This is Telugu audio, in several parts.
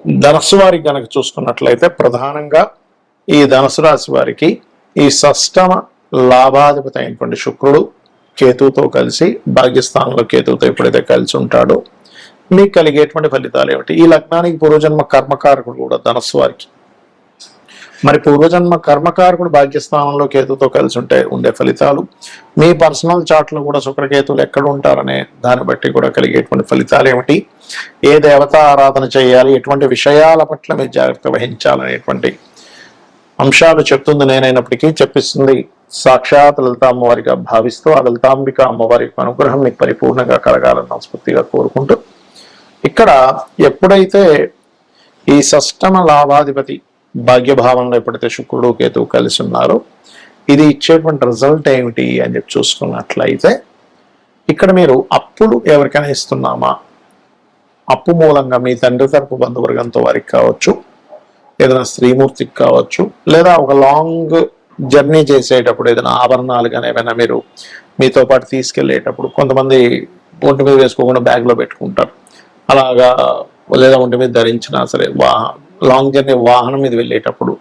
ధనస్సు వారికి కనుక చూసుకున్నట్లయితే ప్రధానంగా ఈ ధనుసు రాశి వారికి ఈ షష్టమ లాభాధిపతి అయినటువంటి శుక్రుడు కేతువుతో కలిసి భాగ్యస్థానంలో కేతువుతో ఎప్పుడైతే కలిసి ఉంటాడో మీకు కలిగేటువంటి ఫలితాలు ఏమిటి? ఈ లగ్నానికి పూర్వజన్మ కర్మకారకుడు కూడా ధనస్సు వారికి. మరి పూర్వజన్మ కర్మకారకుడు భాగ్యస్థానంలో కేతుతో కలిసి ఉండే ఫలితాలు, మీ పర్సనల్ చార్ట్లో కూడా శుక్రకేతువులు ఎక్కడ ఉంటారనే దాన్ని బట్టి కూడా కలిగేటువంటి ఫలితాలు ఏమిటి? ఏ దేవత ఆరాధన చేయాలి, ఎటువంటి విషయాల పట్ల మీరు జాగ్రత్త వహించాలనేటువంటి అంశాలు చెప్తుంది నేనైనప్పటికీ చెప్పిస్తుంది సాక్షాత్ లలిత అమ్మవారిగా భావిస్తూ ఆ లలితాంబిక అమ్మవారి అనుగ్రహం మీకు పరిపూర్ణంగా కలగాలని మనస్ఫూర్తిగా కోరుకుంటూ, ఇక్కడ ఎప్పుడైతే ఈ షష్టమ లాభాధిపతి భాగ్యభావంలో ఎప్పుడైతే శుక్రుడు కేతువు కలిసి ఉన్నారో ఇది ఇచ్చేటువంటి రిజల్ట్ ఏమిటి అని చెప్పి చూసుకున్నట్లయితే, ఇక్కడ మీరు అప్పులు ఎవరికైనా ఇస్తున్నామా, అప్పు మూలంగా మీ తండ్రి తరపు బంధువర్గంతో వారికి కావచ్చు, ఏదైనా స్త్రీమూర్తికి కావచ్చు, లేదా ఒక లాంగ్ జర్నీ చేసేటప్పుడు ఏదైనా ఆభరణాలు కానీ ఏమైనా మీరు మీతో పాటు తీసుకెళ్లేటప్పుడు కొంతమంది ఒంటి మీద వేసుకోకుండా బ్యాగ్లో పెట్టుకుంటారు, అలాగా లేదా ఒంటి మీద ధరించినా సరే లాంగ్ జర్నీ వాహనం మీద వెళ్ళేటప్పుడు,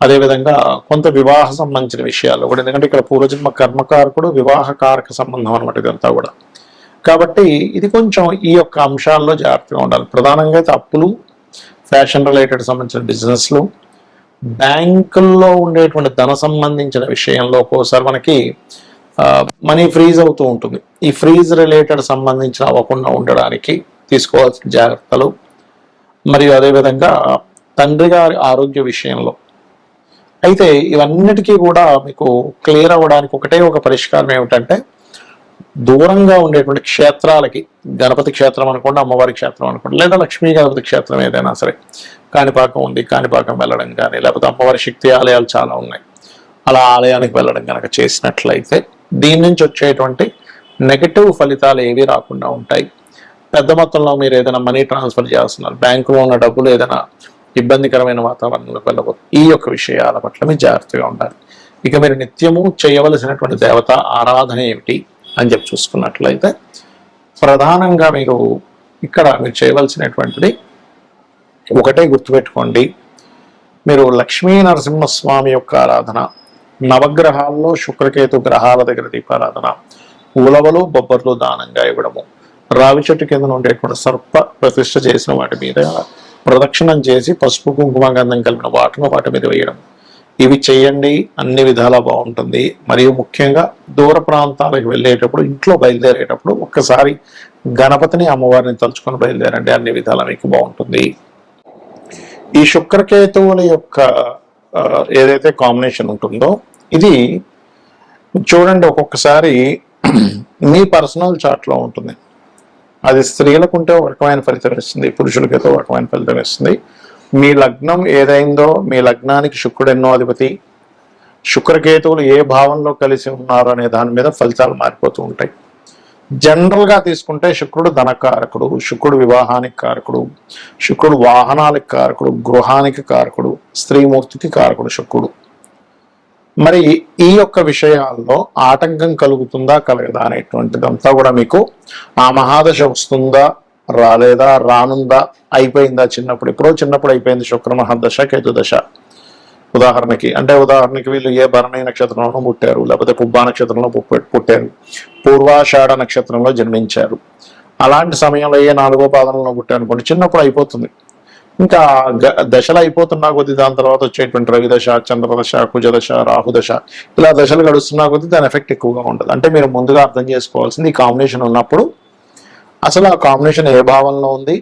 అదేవిధంగా కొంత వివాహ సంబంధించిన విషయాలు కూడా, ఎందుకంటే ఇక్కడ పూర్వజన్మ కర్మకారకుడు వివాహకారక సంబంధం అనమాట ఇదంతా కూడా. కాబట్టి ఇది కొంచెం ఈ యొక్క అంశాల్లో జాగ్రత్తగా ఉండాలి. ప్రధానంగా అయితే అప్పులు, ఫ్యాషన్ రిలేటెడ్ సంబంధించిన బిజినెస్లు, బ్యాంకుల్లో ఉండేటువంటి ధన సంబంధించిన విషయంలో ఒక్కోసారి మనకి మనీ ఫ్రీజ్ అవుతూ ఉంటుంది. ఈ ఫ్రీజ్ రిలేటెడ్ సంబంధించిన అవ్వకుండా ఉండడానికి తీసుకోవాల్సిన జాగ్రత్తలు, మరియు అదేవిధంగా తండ్రి గారి ఆరోగ్య విషయంలో అయితే ఇవన్నిటికీ కూడా మీకు క్లియర్ అవ్వడానికి ఒకటే ఒక పరిష్కారం ఏమిటంటే, దూరంగా ఉండేటువంటి క్షేత్రాలకి, గణపతి క్షేత్రం అనుకోండి, అమ్మవారి క్షేత్రం అనుకోండి, లేదా లక్ష్మీ గణపతి క్షేత్రం ఏదైనా సరే, కాణిపాకం ఉంది, కాణిపాకం వెళ్ళడం కానీ, లేకపోతే అమ్మవారి శక్తి ఆలయాలు చాలా ఉన్నాయి, అలా ఆలయానికి వెళ్ళడం కనుక చేసినట్లయితే దీని నుంచి వచ్చేటువంటి నెగటివ్ ఫలితాలు ఏవి రాకుండా ఉంటాయి. పెద్ద మొత్తంలో మీరు ఏదైనా మనీ ట్రాన్స్ఫర్ చేస్తున్నారు, బ్యాంకులో ఉన్న డబ్బులు ఏదైనా ఇబ్బందికరమైన వాతావరణంలోకి వెళ్ళకూడదు. ఈ యొక్క విషయాల పట్ల మీరు జాగ్రత్తగా ఉండాలి. ఇక మీరు నిత్యము చేయవలసినటువంటి దేవత ఆరాధన ఏమిటి అని చెప్పి చూసుకున్నట్లయితే, ప్రధానంగా మీరు ఇక్కడ మీరు చేయవలసినటువంటిది ఒకటే గుర్తుపెట్టుకోండి, మీరు లక్ష్మీ నరసింహస్వామి యొక్క ఆరాధన, నవగ్రహాల్లో శుక్రకేతు గ్రహాల దగ్గర దీపారాధన, ఉలవలు బొబ్బర్లు దానంగా ఇవ్వడము, రావి చెట్టు కింద ఉండేటువంటి సర్ప ప్రతిష్ఠ చేసిన వాటి మీద ప్రదక్షిణం చేసి పసుపు కుంకుమ గంధం కలిపిన వాటి మీద వేయడం, ఇవి చేయండి. అన్ని విధాలా బాగుంటుంది. మరియు ముఖ్యంగా దూర ప్రాంతాలకు వెళ్ళేటప్పుడు, ఇంట్లో బయలుదేరేటప్పుడు ఒక్కసారి గణపతిని అమ్మవారిని తలుచుకొని బయలుదేరండి, అన్ని విధాలా మీకు బాగుంటుంది. ఈ శుక్రకేతువుల యొక్క ఏదైతే కాంబినేషన్ ఉంటుందో ఇది చూడండి, ఒక్కొక్కసారి మీ పర్సనల్ చార్ట్లో ఉంటుంది. అది స్త్రీలకు ఉంటే ఒక రకమైన ఫలితం ఇస్తుంది, పురుషులకైతే ఒక రకమైన ఫలితం ఇస్తుంది. మీ లగ్నం ఏదైందో, మీ లగ్నానికి శుక్రుడు ఎన్నో అధిపతి, శుక్రకేతువులు ఏ భావంలో కలిసి ఉన్నారు అనే దాని మీద ఫలితాలు మారిపోతూ ఉంటాయి. జనరల్గా తీసుకుంటే శుక్రుడు ధనకారకుడు, శుక్రుడు వివాహానికి కారకుడు, శుక్రుడు వాహనానికి కారకుడు, గృహానికి కారకుడు, స్త్రీమూర్తికి కారకుడు శుక్రుడు. మరి ఈ యొక్క విషయాల్లో ఆటంకం కలుగుతుందా కలగదా అనేటువంటిదంతా కూడా మీకు ఆ మహాదశ వస్తుందా రాలేదా, రానుందా, అయిపోయిందా, చిన్నప్పుడు అయిపోయింది శుక్ర మహాదశ కేతు దశ. ఉదాహరణకి వీళ్ళు ఏ భరణి నక్షత్రంలో పుట్టారు, లేకపోతే పుబ్బా నక్షత్రంలో పుట్టారు, పూర్వాషాఢ నక్షత్రంలో జన్మించారు, అలాంటి సమయంలో ఏ 4వ పాదంలో పుట్టారు అనుకోండి, చిన్నప్పుడు అయిపోతుంది. ఇంకా దశలు అయిపోతున్నా కొద్దీ దాని తర్వాత వచ్చేటువంటి రవిదశ, చంద్రదశ, కుజదశ, రాహుదశ, ఇలా దశలు గడుస్తున్నా కొద్దీ దాని ఎఫెక్ట్ ఎక్కువగా ఉంటుంది. అంటే మీరు ముందుగా అర్థం చేసుకోవాల్సింది, ఈ కాంబినేషన్ ఉన్నప్పుడు అసలు ఆ కాంబినేషన్ ఏ భావంలో ఉంది,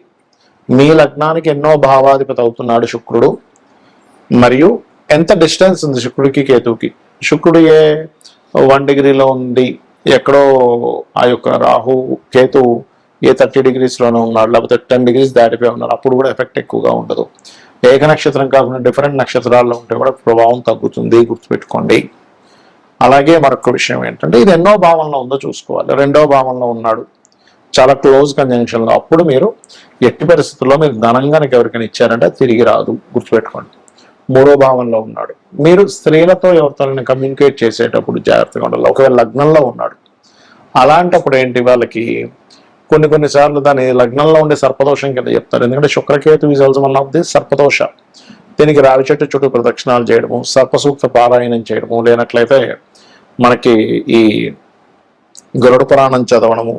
మీ లగ్నానికి ఎన్నో భావాధిపతి అవుతున్నాడు శుక్రుడు, మరియు ఎంత డిస్టెన్స్ ఉంది శుక్రుడికి కేతువుకి. శుక్రుడు ఏ 1 డిగ్రీలో ఉంది, ఎక్కడో ఆ యొక్క రాహు కేతువు ఏ 30 డిగ్రీస్లోనే ఉన్నాడు, లేకపోతే 10 డిగ్రీస్ దాటిపోయి ఉన్నాడు, అప్పుడు కూడా ఎఫెక్ట్ ఎక్కువగా ఉండదు. ఏక నక్షత్రం కాకుండా డిఫరెంట్ నక్షత్రాల్లో ఉంటే కూడా ప్రభావం తగ్గుతుంది, గుర్తుపెట్టుకోండి. అలాగే మరొక విషయం ఏంటంటే, ఇది ఎన్నో భావంలో ఉందో చూసుకోవాలి. 2వ భావంలో ఉన్నాడు, చాలా క్లోజ్ కంజంక్షన్లో, అప్పుడు మీరు ఎట్టి పరిస్థితుల్లో మీరు ధనంగానికి ఎవరికైనా ఇచ్చారంటే తిరిగి రాదు, గుర్తుపెట్టుకోండి. 3వ భావంలో ఉన్నాడు, మీరు స్త్రీలతో ఎవరితో కమ్యూనికేట్ చేసేటప్పుడు జాగ్రత్తగా ఉండాలి. ఒకవేళ లగ్నంలో ఉన్నాడు, అలాంటప్పుడు ఏంటి, వాళ్ళకి కొన్నిసార్లు దాని లగ్నంలో ఉండే సర్పదోషం కింద చెప్తారు. ఎందుకంటే Shukraketu is also one of the సర్పదోష. దీనికి రావి చెట్టు చుట్టూ ప్రదక్షిణాలు చేయడము, సర్పసూక్త పారాయణం చేయడము, లేనట్లయితే మనకి ఈ గరుడ పురాణం చదవడము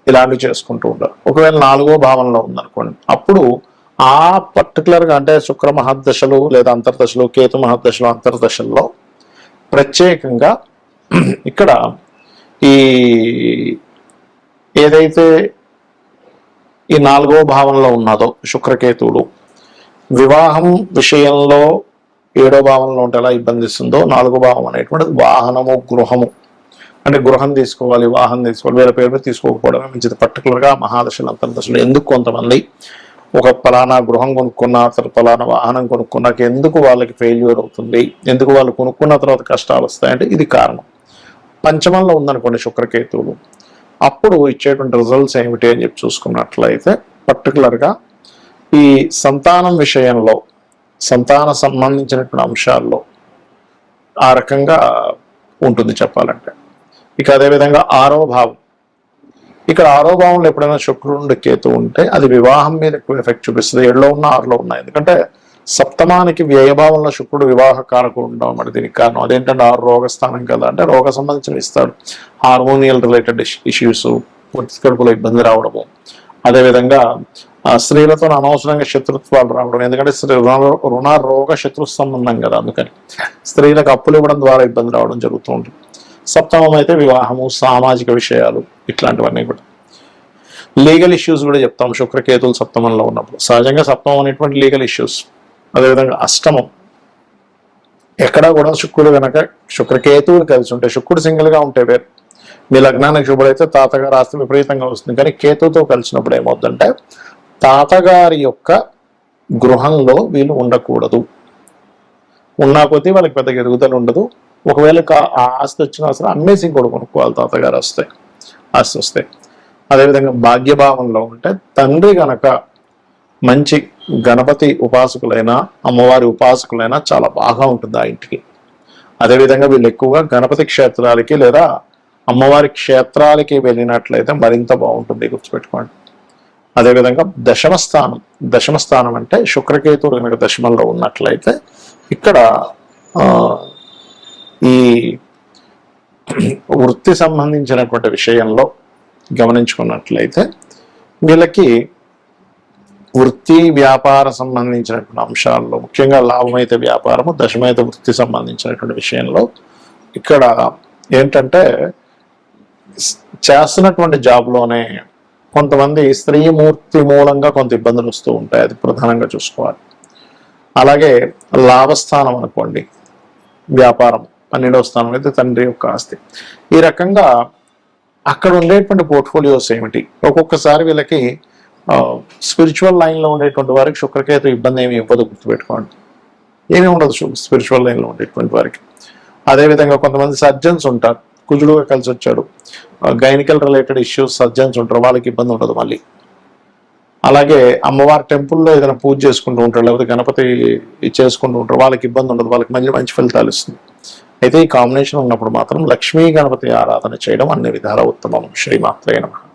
ఇలాంటివి చేసుకుంటూ ఉంటారు. ఒకవేళ 4వ భావంలో ఉందనుకోండి, అప్పుడు ఆ పర్టికులర్గా అంటే శుక్ర మహర్దశలు లేదా అంతర్దశలు, కేతు మహర్దశలు అంతర్దశల్లో ప్రత్యేకంగా ఇక్కడ ఈ ఏదైతే ఈ 4వ భావంలో ఉన్నదో శుక్రకేతువులు వివాహం విషయంలో 7వ భావంలో ఉంటే ఎలా ఇబ్బందిస్తుందో 4వ భావం అనేటువంటిది వాహనము, గృహము అంటే గృహం తీసుకోవాలి, వాహనం తీసుకోవాలి, వేరే పేరు మీద తీసుకోకపోవడమే మంచిది. పర్టికులర్గా మహాదశలు అంతర్దశలు ఎందుకు కొంతమంది ఒక ఫలానా గృహం కొనుక్కున్న తర్వాత ఫలానా వాహనం కొనుక్కున్నాక ఎందుకు వాళ్ళకి ఫెయిల్యూర్ అవుతుంది, ఎందుకు వాళ్ళు కొనుక్కున్న తర్వాత కష్టాలు వస్తాయంటే ఇది కారణం. పంచమంలో ఉందనుకోండి శుక్రకేతువులు, అప్పుడు ఇచ్చేటువంటి రిజల్ట్స్ ఏమిటి అని చెప్పి చూసుకున్నట్లయితే పర్టికులర్గా ఈ సంతానం విషయంలో, సంతాన సంబంధించినటువంటి అంశాల్లో ఆ రకంగా ఉంటుంది చెప్పాలంటే. ఇక అదేవిధంగా 6వ భావం, ఇక్కడ 6వ భావంలో ఎప్పుడైనా శుక్రుడు కేతు ఉంటే అది వివాహం మీద ఎక్కువ ఎఫెక్ట్ చూపిస్తుంది. 7లో ఉన్న 6లో ఉన్నాయి. ఎందుకంటే సప్తమానికి వ్యయభావంలో శుక్రుడు వివాహ కారకుడు ఉండడం అన్నమాట. దీనికి కారణం అదేంటంటే 6 రోగస్థానం కదా, అంటే రోగ సంబంధించిన ఇస్తాడు. హార్మోనియల్ రిలేటెడ్ ఇష్యూస్, కడుపులో ఇబ్బంది రావడము, అదేవిధంగా స్త్రీలతో అనవసరంగా శత్రుత్వాలు రావడం. ఎందుకంటే రుణ రోగ శత్రు సంబంధం కదా, అందుకని స్త్రీలకు అప్పులు ఇవ్వడం ద్వారా ఇబ్బంది రావడం జరుగుతూ ఉంటుంది. సప్తమం అయితే వివాహము, సామాజిక విషయాలు ఇట్లాంటివన్నీ కూడా. లీగల్ ఇష్యూస్ కూడా చెప్తాం శుక్రకేతువులు సప్తమంలో ఉన్నప్పుడు. సహజంగా సప్తమం అనేటువంటి లీగల్ ఇష్యూస్. అదేవిధంగా అష్టమం, ఎక్కడా కూడా శుక్రుడు కనుక శుక్రకేతువులు కలిసి ఉంటే, శుక్రుడు సింగిల్గా ఉంటే వేరు, మీ లగ్నానికి శుభుడైతే తాతగారు ఆస్తి విపరీతంగా వస్తుంది. కానీ కేతువుతో కలిసినప్పుడు ఏమవుతుందంటే తాతగారి యొక్క గృహంలో వీళ్ళు ఉండకూడదు. ఉన్నా కొద్దీ వాళ్ళకి పెద్దగా ఎదుగుదల ఉండదు. ఒకవేళ ఆ ఆస్తి వచ్చినా సరే అమ్మేసి కూడా కొనుక్కోవాలి తాతగారు ఆస్తి వస్తే. అదేవిధంగా భాగ్యభావంలో ఉంటే తండ్రి గనక మంచి గణపతి ఉపాసకులైనా అమ్మవారి ఉపాసకులైనా చాలా బాగా ఉంటుంది ఆ ఇంటికి. అదేవిధంగా వీళ్ళు ఎక్కువగా గణపతి క్షేత్రాలకి లేదా అమ్మవారి క్షేత్రాలకి వెళ్ళినట్లయితే మరింత బాగుంటుంది, గుర్తుపెట్టుకోండి. అదేవిధంగా దశమ స్థానం అంటే శుక్రకేతువులు కనుక దశమంలో ఉన్నట్లయితే ఇక్కడ ఈ వృత్తి సంబంధించినటువంటి విషయంలో గమనించుకున్నట్లయితే వీళ్ళకి వృత్తి వ్యాపార సంబంధించినటువంటి అంశాల్లో ముఖ్యంగా లాభమైతే వ్యాపారము, దశమైతే వృత్తి సంబంధించినటువంటి విషయంలో ఇక్కడ ఏంటంటే చేస్తున్నటువంటి జాబ్లోనే కొంతమంది స్త్రీమూర్తి మూలంగా కొంత ఇబ్బందులు వస్తూ ఉంటాయి. అది ప్రధానంగా చూసుకోవాలి. అలాగే లాభస్థానం అనుకోండి, వ్యాపారం 12వ స్థానం అయితే తండ్రి యొక్క ఆస్తి. ఈ రకంగా అక్కడ ఉండేటువంటి పోర్ట్ఫోలియోస్ ఏమిటి, ఒక్కొక్కసారి వీళ్ళకి స్పిరిచువల్ లైన్లో ఉండేటువంటి వారికి శుక్రకేతు ఇబ్బంది ఏమి ఇవ్వదు, గుర్తుపెట్టుకోండి. ఏమీ ఉండదు స్పిరిచువల్ లైన్లో ఉండేటువంటి వారికి. అదేవిధంగా కొంతమంది సర్జన్స్ ఉంటారు, కుజుడుగా కలిసి వచ్చాడు, గైనికల్ రిలేటెడ్ ఇష్యూస్ సర్జన్స్ ఉంటారు, వాళ్ళకి ఇబ్బంది ఉండదు మళ్ళీ. అలాగే అమ్మవారి టెంపుల్లో ఏదైనా పూజ చేసుకుంటూ ఉంటారు, లేకపోతే గణపతి చేసుకుంటూ ఉంటారు, వాళ్ళకి ఇబ్బంది ఉండదు, వాళ్ళకి మంచి ఫలితాలు ఇస్తుంది. అయితే ఈ కాంబినేషన్ ఉన్నప్పుడు మాత్రం లక్ష్మీ గణపతి ఆరాధన చేయడం అన్ని విధాల ఉత్తమం. శ్రీమాత్రే నమః.